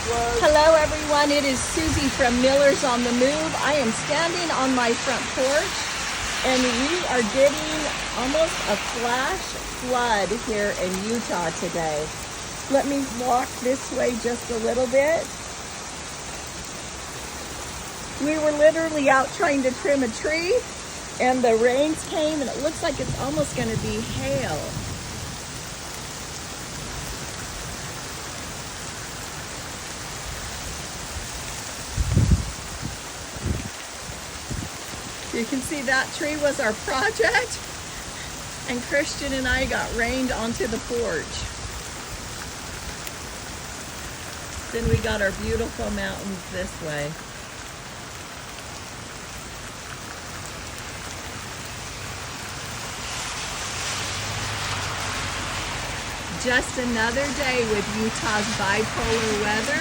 Hello everyone, it is Susie from Millers on the Move. I am standing on my front porch and we are getting almost a flash flood here in Utah today. Let me walk this way just a little bit. We were literally out trying to trim a tree and the rains came and it looks like it's almost going to be hail. You can see that tree was our project, and Christian and I got rained onto the porch. Then we got our beautiful mountains this way. Just another day with Utah's bipolar weather.